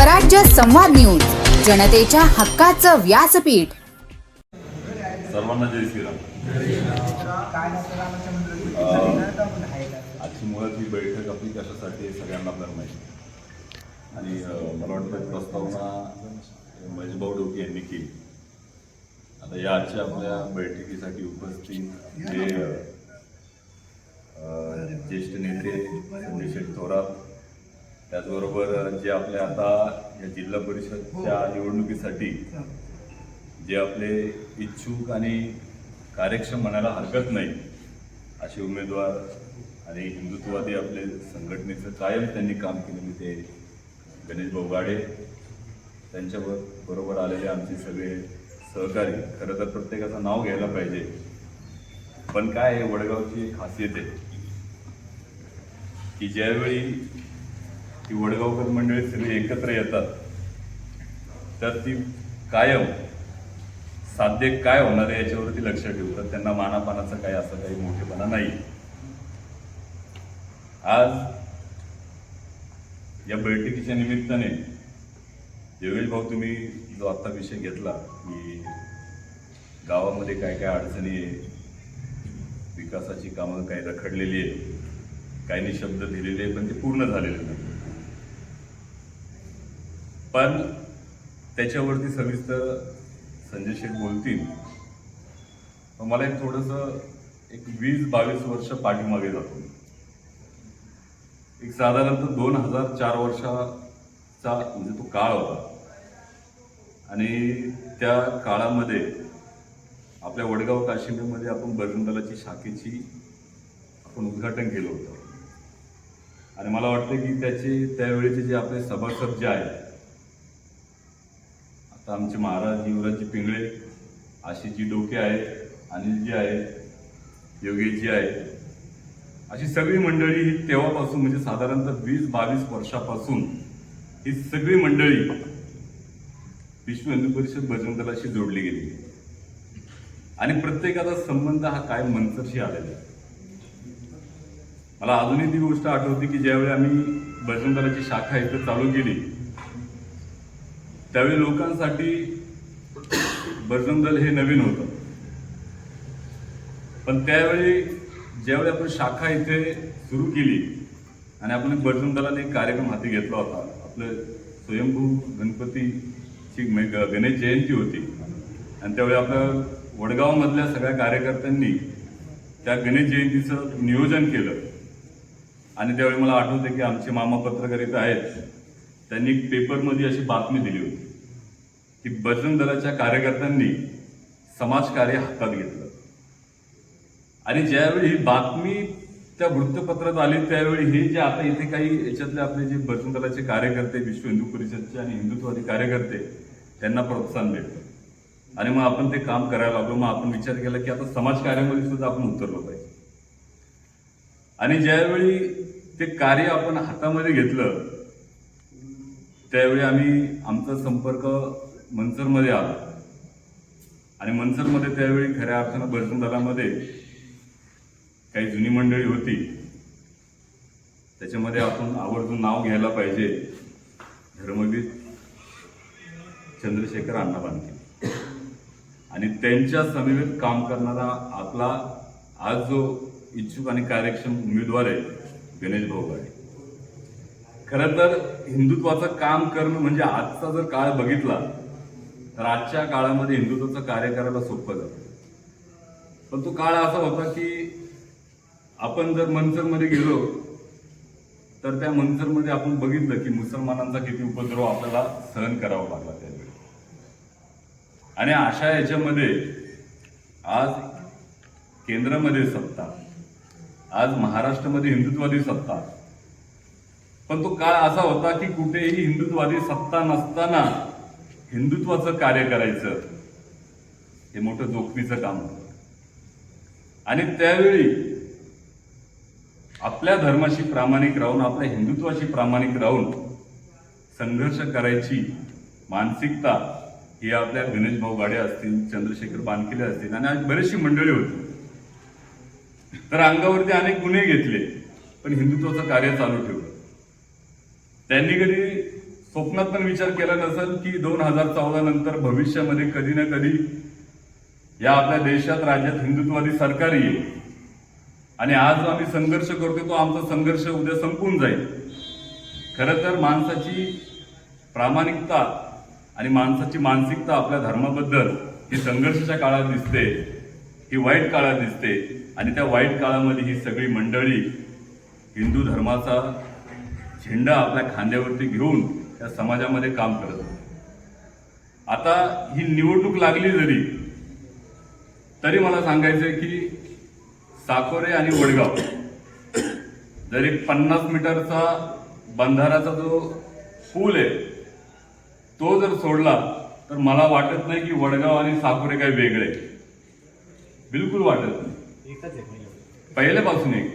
स्वराज्य संवाद न्यूज, जनतेच्या हक्काचं व्यासपीठ. सर्वांना जय श्रीराम. आजची मुळात ही बैठक आपली कशासाठी सगळ्यांना आपल्याला माहिती आणि मला वाटतं प्रस्तावना महेशभाऊ डोके यांनी केली. आता या आजच्या आपल्या बैठकीसाठी उपस्थित जे ज्येष्ठ नेते संजय शेठ थोरात, त्याचबरोबर जे आपले आता या जिल्हा परिषदच्या निवडणुकीसाठी जे आपले इच्छुक आणि कार्यक्षम म्हणायला हरकत नाही असे उमेदवार आणि हिंदुत्ववादी आपले संघटनेचं कायम त्यांनी काम केलेले ते गणेशभाऊ गाडे, त्यांच्याबरोबर आलेले आमचे सगळे सहकारी. खरं तर प्रत्येकाचं नाव घ्यायला पाहिजे, पण काय आहे, वडगावची एक खासियत आहे की ज्यावेळी ती वडगावकर मंडळी सगळी एकत्र येतात तर ती कायम साध्य काय होणार आहे याच्यावरती लक्ष ठेवतात. त्यांना मानापानाचं काही असं काही मोठेपणा नाही. आज या बैठकीच्या निमित्ताने योगेश भाऊ, तुम्ही जो आत्ता विषय घेतला की गावामध्ये काय काय अडचणी आहे, विकासाची कामं काही रखडलेली आहे, काहींनी शब्द दिलेले आहे पण ते पूर्ण झालेले नाही. पण त्याच्यावरती सविस्तर संजय शेठ बोलतील. मला एक थोडंसं एक 20-22 वर्ष पाठीमागे जातो. एक साधारणतः 2004 वर्षाचा म्हणजे तो काळ होता आणि त्या काळामध्ये आपल्या वडगाव काशिंदेमध्ये आपण बजरंग दलाची शाखेची आपण उद्घाटन केलं होतं आणि मला वाटतं की त्यावेळेचे जे आपले सभासद जे आहेत, आता आमचे महाराज युवराजजी पिंगळे, आशिषजी डोके आहेत, अनिलजी आहेत, योगेशजी आहेत, अशी सगळी मंडळी ही तेव्हापासून म्हणजे साधारणतः 20-22 वर्षापासून ही सगळी मंडळी विश्व हिंदू परिषद बजरंग दलाशी जोडली गेली आणि प्रत्येकाचा संबंध हा कायम मनसरशी आलेला आहे. मला अजूनही ती गोष्ट आठवते की ज्यावेळी आम्ही बजरंग दलाची शाखा इथं चालू केली त्यावेळी लोकांसाठी बजरंग दल हे नवीन होतं, पण त्यावेळी ज्यावेळी आपण शाखा इथे सुरू केली आणि आपण बजरंग दलाने एक कार्यक्रम हाती घेतला होता. आपलं स्वयंभू गणपतीची गणेश जयंती होती आणि त्यावेळी आपल्या वडगावमधल्या सगळ्या कार्यकर्त्यांनी त्या गणेश जयंतीचं नियोजन केलं आणि त्यावेळी मला आठवतं की आमचे मामा पत्रकार इथं आहेत, त्यांनी पेपरमध्ये अशी बातमी दिली होती की बजरंग दलाच्या कार्यकर्त्यांनी समाजकार्य हातात घेतलं आणि ज्यावेळी ही बातमी त्या वृत्तपत्रात आली त्यावेळी हे जे आता इथे काही याच्यातले आपले जे बजरंग दलाचे कार्यकर्ते, विश्व हिंदू परिषदचे आणि हिंदुत्ववादी कार्यकर्ते, त्यांना प्रोत्साहन भेटलं आणि मग आपण ते काम करायला लागलो. मग आपण विचार केला की आता समाजकार्यामध्ये सुद्धा आपण उतरलो पाहिजे आणि ज्यावेळी ते कार्य आपण हातामध्ये घेतलं त्यावेळी आम्ही आमचा संपर्क मनसरमध्ये आला आणि मनसरमध्ये त्यावेळी खऱ्या अर्थानं बजरंग दलामध्ये काही जुनी मंडळी होती, त्याच्यामध्ये आपण आवर्जून नाव घ्यायला पाहिजे धर्मवीर चंद्रशेखर अण्णा बानके आणि त्यांच्या समवेत काम करणारा आपला आज जो इच्छुक आणि कार्यक्षम उमेदवार आहे गणेशभाऊ गाडे. खरं तर हिंदुत्वाचं काम करणं म्हणजे आजचा जर काळ बघितला तर आजच्या काळामध्ये हिंदुत्वाचं कार्य करायला सोपं जातं, पण तो काळ असा होता की आपण जर मनसरमध्ये गेलो तर त्या मनसरमध्ये आपण बघितलं की मुसलमानांचा किती उपद्रव आपल्याला सहन करावा लागला त्यावेळी आणि अशा याच्यामध्ये आज केंद्रामध्ये सत्ता, आज महाराष्ट्रामध्ये हिंदुत्ववादी सत्ता, पण तो काळ असा होता की कुठेही हिंदुत्ववादी सत्ता नसताना हिंदुत्वाचं कार्य करायचं हे मोठं जोखमीचं काम होतं आणि त्यावेळी आपल्या धर्माशी प्रामाणिक राहून, आपल्या हिंदुत्वाशी प्रामाणिक राहून संघर्ष करायची मानसिकता ही आपल्या गणेशभाऊ गाडे असतील, चंद्रशेखर बानके असतील आणि आज बरीचशी मंडळी होती. तर अंगावरती अनेक गुन्हे घेतले पण हिंदुत्वाचं कार्य चालू ठेवलं. त्यांनी कधी स्वप्नात पण विचार केला नसेल की 2014 नंतर भविष्यामध्ये कधी ना कधी या आपल्या देशात राज्यात हिंदुत्ववादी सरकार येईल आणि आज जो आम्ही संघर्ष करतो तो आमचा संघर्ष उद्या संपून जाईल. खरं तर माणसाची प्रामाणिकता आणि माणसाची मानसिकता आपल्या धर्माबद्दल ही संघर्षाच्या काळात दिसते, ही वाईट काळात दिसते आणि त्या वाईट काळामध्ये ही सगळी मंडळी हिंदू धर्माचा झेंडा आपल्या खांद्यावरती घेऊन त्या समाजामध्ये काम करत. आता ही निवडणूक लागली जरी तरी मला सांगायचंय की साकोरे आणि वडगाव जर एक 50 मीटरचा बंधाराचा जो पूल आहे तो जर सोडला तर मला वाटत नाही की वडगाव आणि साकोरे काही वेगळे, बिलकुल वाटत नाही. पहिल्यापासून एक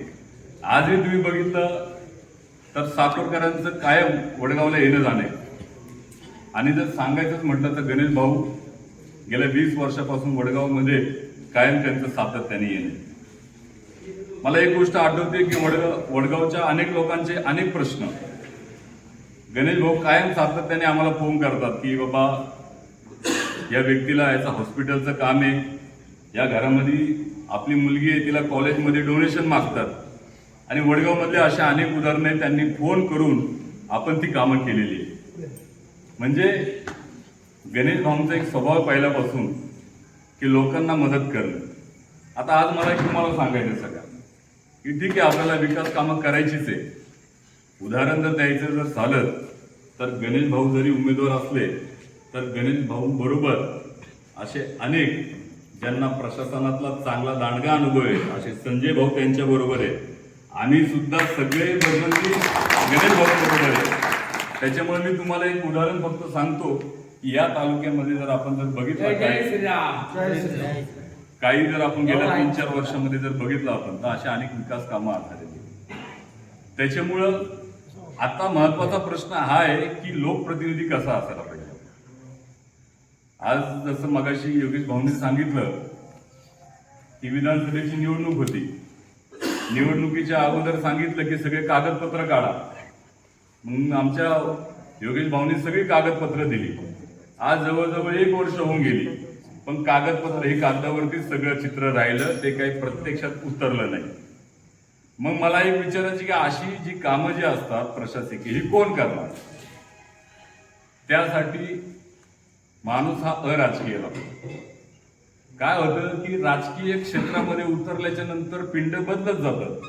आजही तुम्ही बघितलं तर साकोरकरांचं कायम वडगावला येणं जाणं आहे. आणि जर सांगायचंच म्हटलं तर गणेश भाऊ गेल्या 20 वर्षापासून वडगावमध्ये कायम त्यांचं सातत्याने येणे. मला एक गोष्ट आठवते की वडगावच्या अनेक लोकांचे अनेक प्रश्न गणेश भाऊ कायम सातत्याने आम्हाला फोन करतात की बाबा या व्यक्तीला याचं हॉस्पिटलचं काम आहे, या घरामध्ये आपली मुलगी आहे तिला कॉलेजमध्ये डोनेशन मागतात. आणि वडगावमधले अशा अनेक उदाहरणे त्यांनी फोन करून आपण ती कामं केलेली आहे. म्हणजे गणेश भाऊंचा एक स्वभाव पहिल्यापासून की लोकांना मदत करणं. आता आज मला तुम्हाला सांगायचं सगळं की ठीक आहे आपल्याला विकास कामं करायचीच आहे. उदाहरण जर द्यायचं जर झालं तर गणेश भाऊ जरी उमेदवार असले तर गणेश भाऊ बरोबर असे अनेक ज्यांना प्रशासनातला चांगला दांडगा अनुभव आहे असे संजय भाऊ त्यांच्या बरोबर आहे. आम्ही सुद्धा सगळे बजरंगी गणेश भाऊ बरोबर आहे. त्याच्यामुळे मी तुम्हाला एक उदाहरण फक्त सांगतो की या तालुक्यामध्ये जर आपण जर बघितलं काही जर आपण गेल्या 3-4 वर्षामध्ये जर बघितलं आपण तर अशा अनेक विकास कामं आधारित. त्याच्यामुळं आता महत्वाचा प्रश्न हा आहे की लोकप्रतिनिधी कसा असायला पाहिजे. आज जसं मगाशी योगेश भाऊंनी सांगितलं की विधानसभेची निवडणूक होती, निवडणुकीच्या अगोदर सांगितलं की सगळे कागदपत्र काढा. मग आमच्या योगेश भाऊंनी सगळी कागदपत्र दिली. आज जवळजवळ 1 वर्ष होऊन गेली पण कागदपत्र हे कागदावरती सगळं चित्र राहिलं, ते काही प्रत्यक्षात उतरलं नाही. मग मला एक विचारायची की अशी जी कामं जी असतात प्रशासकीय ही कोण करणार. त्यासाठी माणूस हा अराजकीय लागतो. काय होतं की राजकीय क्षेत्रामध्ये उतरल्याच्या नंतर पिंड बदलत जातं.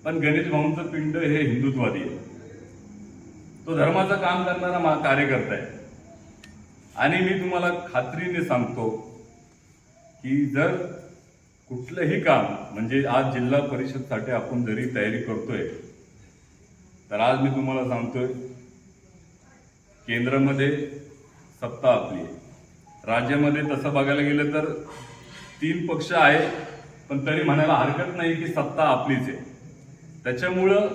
पण गणेश भाऊंचं पिंड हे हिंदुत्ववादी आहे, तो धर्माचं काम करणारा कार्यकर्ता आहे. आणि मी तुम्हाला खात्रीने सांगतो की जर कुठलंही काम म्हणजे आज जिल्हा परिषदसाठी आपण जरी तयारी करतोय तर आज मी तुम्हाला सांगतोय केंद्रामध्ये सत्ता आपली आहे, राज्यामध्ये तसं बघायला गेलं तर 3 पक्ष आहे पण तरी म्हणायला हरकत नाही की सत्ता आपलीच आहे. त्याच्यामुळं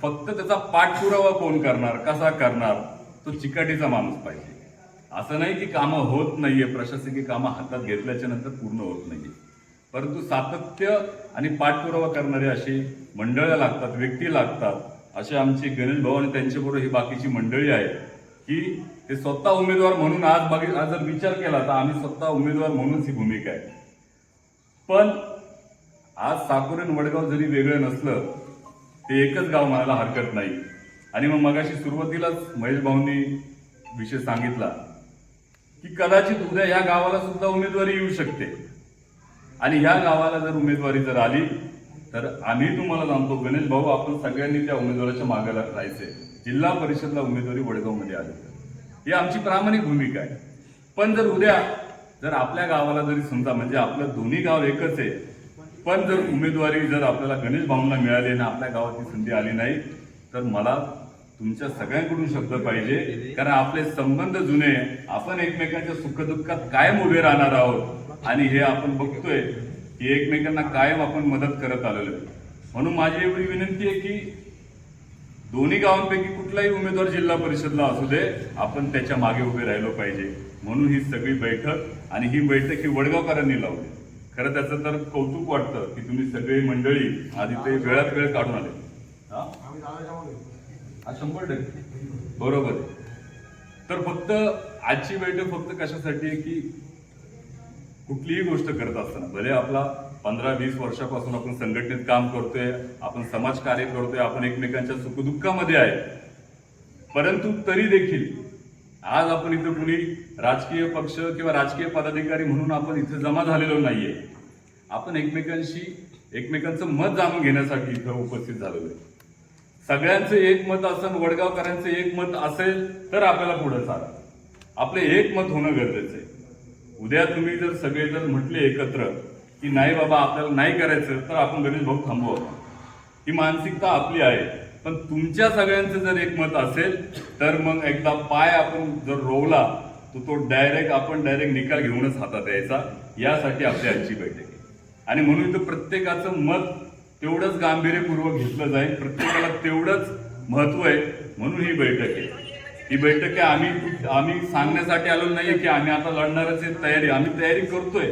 फक्त त्याचा पाठपुरावा कोण करणार, कसा करणार, तो चिकाटीचा माणूस पाहिजे. असं नाही की कामं होत नाहीये, प्रशासकीय कामं हातात घेतल्याच्या नंतर पूर्ण होत नाहीये, परंतु सातत्य आणि पाठपुरावा करणारे अशी मंडळं लागतात, व्यक्ती लागतात. असे आमचे गणेश भाऊ आणि त्यांच्याबरोबर ही बाकीची मंडळी आहेत की ते स्वतः उमेदवार म्हणून आज जर विचार केला तर आम्ही स्वतः उमेदवार म्हणूनच ही भूमिका आहे. पण आज साकोरे आणि वडगाव जरी वेगळं नसलं ते एकच गाव म्हणायला हरकत नाही. आणि मग मगाशी सुरुवातीलाच महेश भाऊंनी विषय सांगितला की कदाचित उद्या या गावाला सुद्धा उमेदवारी येऊ शकते. आणि ह्या गावाला जर उमेदवारी जर आली तर आम्ही तुम्हाला सांगतो गणेश भाऊ आपण सगळ्यांनी त्या उमेदवाराच्या मागे राहायचंय. जिल्हा परिषदला उमेदवारी वडगावमध्ये आली ही आमची प्रामाणिक भूमिका आहे. पण जर उद्या जर आपल्या गावाला जरी समजा म्हणजे आपलं दोन्ही गाव एकच आहे पण जर उमेदवारी जर आपल्याला गणेश भाऊंना मिळाली आणि आपल्या गावाची संधी आली नाही तर मला तुमच्या सगळ्यांकडून शब्द पाहिजे, कारण आपले संबंध जुने, आपण एकमेकांच्या सुखदुःखात कायम उभे राहणार आहोत आणि हे आपण बघतोय की एकमेकांना कायम आपण मदत करत आलेलो. म्हणून माझी एवढी विनंती आहे की दोन्ही गावांपैकी कुठलाही उमेदवार जिल्हा परिषदला असू दे आपण त्याच्या मागे उभे राहिलो पाहिजे. म्हणून ही सगळी बैठक आणि ही बैठक ही वडगावकरांनी लावली. खरं त्याचं तर कौतुक वाटतं की तुम्ही सगळी मंडळी आधी ते वेळात वेळ काढून आले. हा 100% बरोबर आहे. तर फक्त आजची बैठक फक्त कशासाठी आहे की कुठलीही गोष्ट करत असताना भले आपला 15-20 वर्षापासून आपण संघटनेत काम करतोय, आपण समाजकार्य करतोय, आपण एकमेकांच्या सुखदुःखामध्ये आहे, परंतु तरी देखील आज आपण इथं कुणी राजकीय पक्ष किंवा राजकीय पदाधिकारी म्हणून आपण इथे जमा झालेलो नाहीये. आपण एकमेकांचं मत जाणून घेण्यासाठी इथं उपस्थित झालेलो आहे. सगळ्यांचं एक मत असेल, वडगावकरांचं एक मत असेल तर आपल्याला पुढे चाला. आपलं एक मत होणं गरजेचं आहे. उद्या तुम्ही जर सगळे जर म्हटले एकत्र की नाही बाबा आपल्याला नाही करायचं, तर आपण गणेश भाऊ थांबवा. ही मानसिकता आपली आहे. पण तुमच्या सगळ्यांचं जर एक मत असेल तर मग एकदा पाय आपण जर रोवला तर तो डायरेक्ट निकाल घेऊनच हातात यायचा. यासाठी आपली आजची बैठक आहे. आणि म्हणून इथं प्रत्येकाचं मत तेवढंच गांभीर्यपूर्वक घेतलं जाईल, प्रत्येकाला तेवढंच महत्व आहे. म्हणून ही बैठक आहे. ही बैठक आहे आम्ही सांगण्यासाठी आलो नाहीये की आम्ही आता लढणारच आहे. आम्ही तयारी करतोय,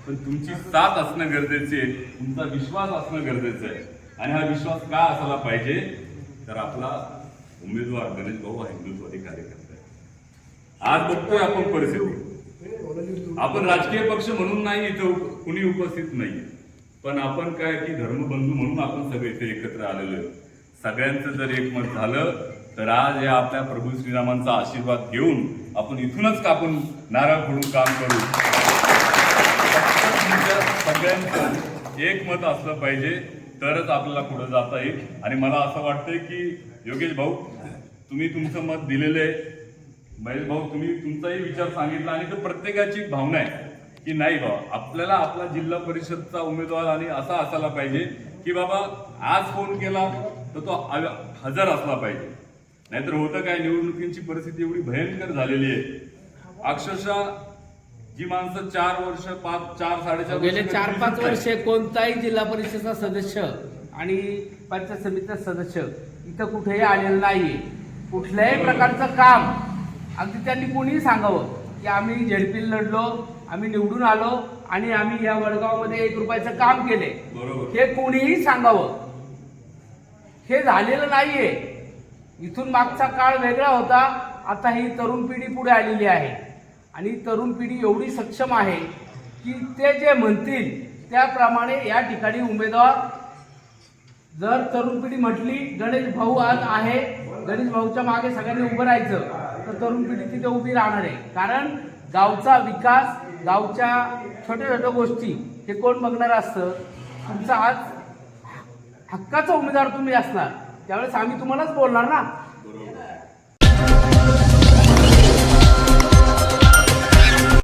पण तुमची साथ असणं गरजेचे आहे, तुमचा विश्वास असणं गरजेचं आहे. आणि हा विश्वास का असायला पाहिजे, तर आपला उमेदवार गणेश भाऊ हा हिंदुत्ववादी कार्यकर्ता आहे. आज बघतोय आपण परिस्थिती, आपण राजकीय पक्ष म्हणून नाही इथं कुणी उपस्थित नाही, पण आपण काय की धर्मबंधू म्हणून आपण सगळे इथे एकत्र आलेलो आहे. सगळ्यांचं जर एकमत झालं तर आज या आपल्या प्रभू श्रीरामांचा आशीर्वाद घेऊन आपण इथूनच कापून नारळ फोडून काम करू. सगळ्यांचं एकमत असलं पाहिजे, तरच आपल्याला पुढे जाता येईल. आणि मला असं वाटतंय की योगेश भाऊ तुम्ही तुमचं मत दिलेलं आहे, महेश भाऊ तुम्ही तुमचाही विचार सांगितला, आणि तो प्रत्येकाची भावना आहे की नाही बाबा आपल्याला आपला जिल्हा परिषदचा उमेदवार आणि असा असायला पाहिजे की बाबा आज फोन केला तर तो हजर असला पाहिजे. नाहीतर होतं काय, निवडणुकीची परिस्थिती एवढी भयंकर झालेली आहे. अक्षरशः जी माणसं 4 वर्ष 4-4.5 गेले 4-5 वर्षे कोणताही जिल्हा परिषदेचा सदस्य आणि पंचायत समितीचा सदस्य इथं कुठेही आलेलं नाहीये. कुठल्याही प्रकारचं काम अगदी त्यांनी कोणीही सांगावं की आम्ही झेडपील लढलो, आम्ही निवडून आलो आणि आम्ही या वडगावमध्ये 1 रुपयाचं काम केले, हे कोणीही सांगावं, हे झालेलं नाहीये. इथून मागचा काळ वेगळा होता. आता ही तरुण पिढी पुढे आलेली आहे आणि तरुण पिढी एवढी सक्षम आहे की ते जे म्हणतील त्याप्रमाणे या ठिकाणी उमेदवार, जर तरुण पिढी म्हटली गणेश भाऊ आज आहे, गणेश भाऊच्या मागे सगळ्यांनी उभं राहायचं, तर तरुण पिढी तिथे उभी राहणार आहे. कारण गावचा विकास, गावच्या छोट्या छोट्या गोष्टी हे कोण बघणार असतं. तुमचा आज हक्काचा उमेदवार तुम्ही असणार, त्यावेळेस आम्ही तुम्हालाच बोलणार ना